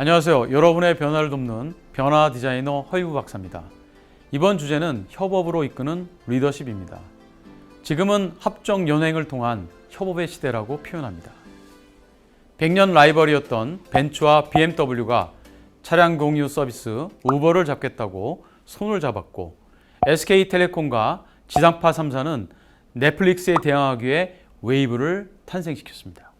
안녕하세요. 여러분의 변화를 돕는 변화 디자이너 허이부 박사입니다. 이번 주제는 협업으로 이끄는 리더십입니다. 지금은 합종 연횡을 통한 협업의 시대라고 표현합니다. 100년 라이벌이었던 벤츠와 BMW가 차량 공유 서비스 우버를 잡겠다고 손을 잡았고, SK텔레콤과 지상파 3사는 넷플릭스에 대항하기 위해 웨이브를 탄생시켰습니다.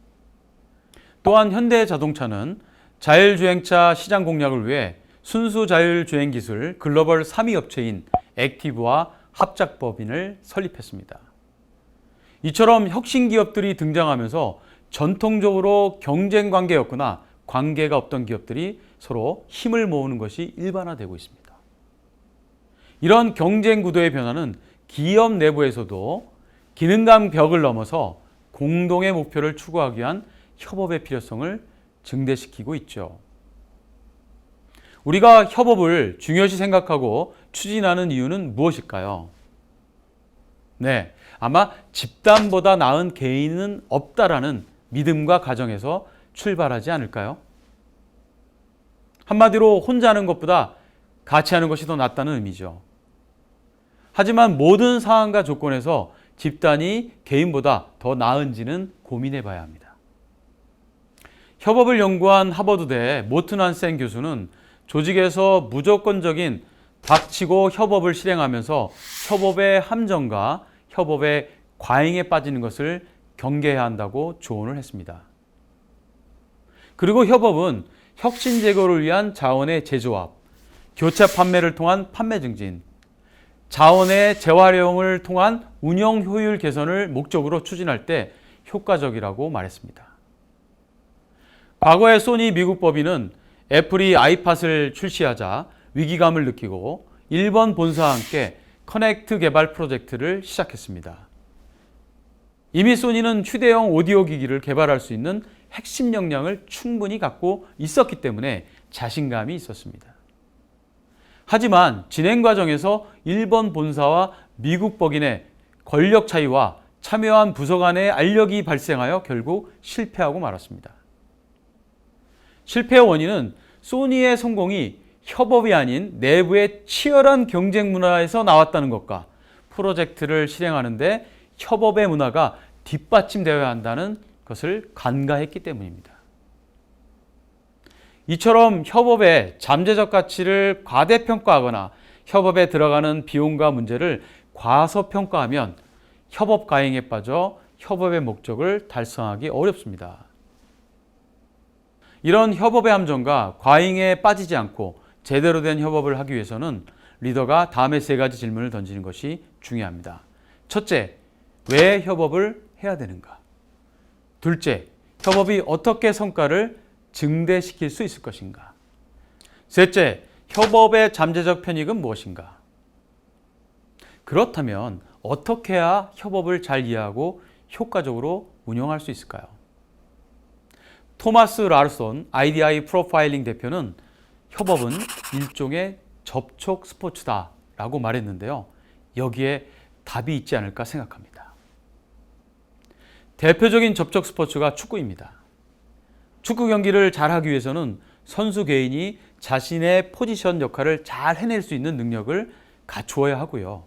또한 현대자동차는 자율주행차 시장 공략을 위해 순수 자율주행 기술 글로벌 3위 업체인 액티브와 합작법인을 설립했습니다. 이처럼 혁신 기업들이 등장하면서 전통적으로 경쟁 관계였거나 관계가 없던 기업들이 서로 힘을 모으는 것이 일반화되고 있습니다. 이런 경쟁 구도의 변화는 기업 내부에서도 기능감 벽을 넘어서 공동의 목표를 추구하기 위한 협업의 필요성을 증대시키고 있죠. 우리가 협업을 중요시 생각하고 추진하는 이유는 무엇일까요? 네, 아마 집단보다 나은 개인은 없다라는 믿음과 가정에서 출발하지 않을까요? 한마디로 혼자 하는 것보다 같이 하는 것이 더 낫다는 의미죠. 하지만 모든 상황과 조건에서 집단이 개인보다 더 나은지는 고민해 봐야 합니다. 협업을 연구한 하버드대 모튼 한센 교수는 조직에서 무조건적인 닥치고 협업을 실행하면서 협업의 함정과 협업의 과잉에 빠지는 것을 경계해야 한다고 조언을 했습니다. 그리고 협업은 혁신 제고를 위한 자원의 재조합, 교체 판매를 통한 판매 증진, 자원의 재활용을 통한 운영 효율 개선을 목적으로 추진할 때 효과적이라고 말했습니다. 과거에 소니 미국 법인은 애플이 아이팟을 출시하자 위기감을 느끼고 일본 본사와 함께 커넥트 개발 프로젝트를 시작했습니다. 이미 소니는 휴대용 오디오 기기를 개발할 수 있는 핵심 역량을 충분히 갖고 있었기 때문에 자신감이 있었습니다. 하지만 진행 과정에서 일본 본사와 미국 법인의 권력 차이와 참여한 부서 간의 알력이 발생하여 결국 실패하고 말았습니다. 실패의 원인은 소니의 성공이 협업이 아닌 내부의 치열한 경쟁 문화에서 나왔다는 것과 프로젝트를 실행하는데 협업의 문화가 뒷받침되어야 한다는 것을 간과했기 때문입니다. 이처럼 협업의 잠재적 가치를 과대평가하거나 협업에 들어가는 비용과 문제를 과소평가하면 협업 과잉에 빠져 협업의 목적을 달성하기 어렵습니다. 이런 협업의 함정과 과잉에 빠지지 않고 제대로 된 협업을 하기 위해서는 리더가 다음의 세 가지 질문을 던지는 것이 중요합니다. 첫째, 왜 협업을 해야 되는가? 둘째, 협업이 어떻게 성과를 증대시킬 수 있을 것인가? 셋째, 협업의 잠재적 편익은 무엇인가? 그렇다면 어떻게 해야 협업을 잘 이해하고 효과적으로 운영할 수 있을까요? 토마스 라르손 IDI 프로파일링 대표는 협업은 일종의 접촉 스포츠다라고 말했는데요. 여기에 답이 있지 않을까 생각합니다. 대표적인 접촉 스포츠가 축구입니다. 축구 경기를 잘하기 위해서는 선수 개인이 자신의 포지션 역할을 잘 해낼 수 있는 능력을 갖추어야 하고요.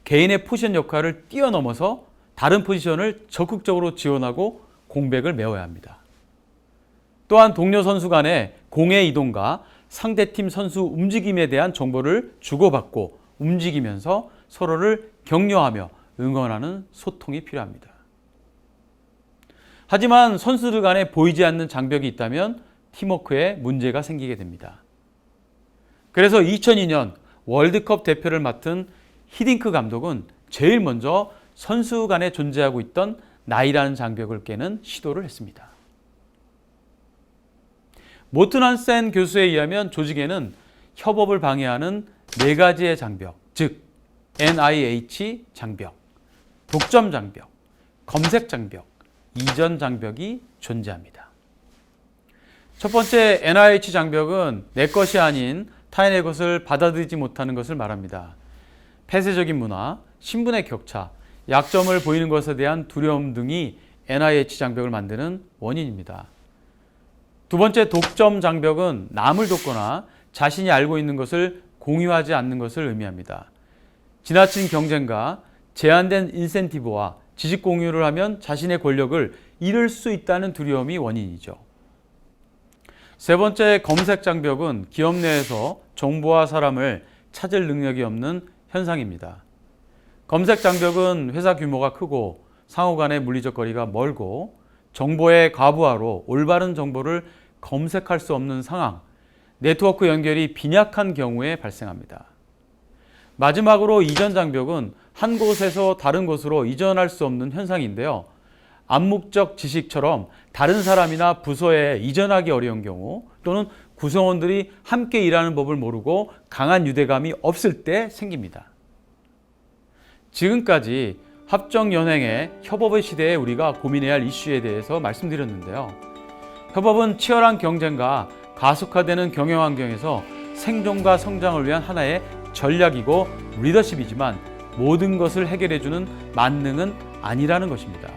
개인의 포지션 역할을 뛰어넘어서 다른 포지션을 적극적으로 지원하고 공백을 메워야 합니다. 또한 동료 선수 간의 공의 이동과 상대팀 선수 움직임에 대한 정보를 주고받고 움직이면서 서로를 격려하며 응원하는 소통이 필요합니다. 하지만 선수들 간에 보이지 않는 장벽이 있다면 팀워크에 문제가 생기게 됩니다. 그래서 2002년 월드컵 대표를 맡은 히딩크 감독은 제일 먼저 선수 간에 존재하고 있던 나이라는 장벽을 깨는 시도를 했습니다. 모튼 한센 교수에 의하면 조직에는 협업을 방해하는 네 가지의 장벽, 즉 NIH 장벽, 독점 장벽, 검색 장벽, 이전 장벽이 존재합니다. 첫 번째 NIH 장벽은 내 것이 아닌 타인의 것을 받아들이지 못하는 것을 말합니다. 폐쇄적인 문화, 신분의 격차, 약점을 보이는 것에 대한 두려움 등이 NIH 장벽을 만드는 원인입니다. 두 번째 독점 장벽은 남을 돕거나 자신이 알고 있는 것을 공유하지 않는 것을 의미합니다. 지나친 경쟁과 제한된 인센티브와 지식 공유를 하면 자신의 권력을 잃을 수 있다는 두려움이 원인이죠. 세 번째 검색 장벽은 기업 내에서 정보와 사람을 찾을 능력이 없는 현상입니다. 검색 장벽은 회사 규모가 크고 상호 간의 물리적 거리가 멀고 정보의 과부하로 올바른 정보를 검색할 수 없는 상황, 네트워크 연결이 빈약한 경우에 발생합니다. 마지막으로 이전 장벽은 한 곳에서 다른 곳으로 이전할 수 없는 현상인데요. 암묵적 지식처럼 다른 사람이나 부서에 이전하기 어려운 경우 또는 구성원들이 함께 일하는 법을 모르고 강한 유대감이 없을 때 생깁니다. 지금까지 합정연행의 협업의 시대에 우리가 고민해야 할 이슈에 대해서 말씀드렸는데요. 협업은 치열한 경쟁과 가속화되는 경영 환경에서 생존과 성장을 위한 하나의 전략이고 리더십이지만 모든 것을 해결해주는 만능은 아니라는 것입니다.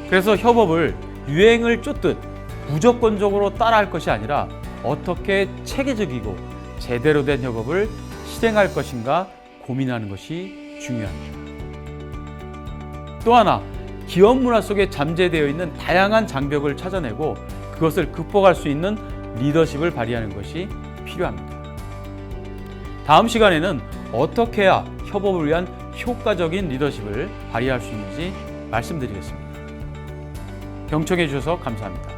그래서 협업을 유행을 쫓듯 무조건적으로 따라할 것이 아니라 어떻게 체계적이고 제대로 된 협업을 실행할 것인가 고민하는 것이 중요합니다. 또 하나, 기업 문화 속에 잠재되어 있는 다양한 장벽을 찾아내고 그것을 극복할 수 있는 리더십을 발휘하는 것이 필요합니다. 다음 시간에는 어떻게 해야 협업을 위한 효과적인 리더십을 발휘할 수 있는지 말씀드리겠습니다. 경청해 주셔서 감사합니다.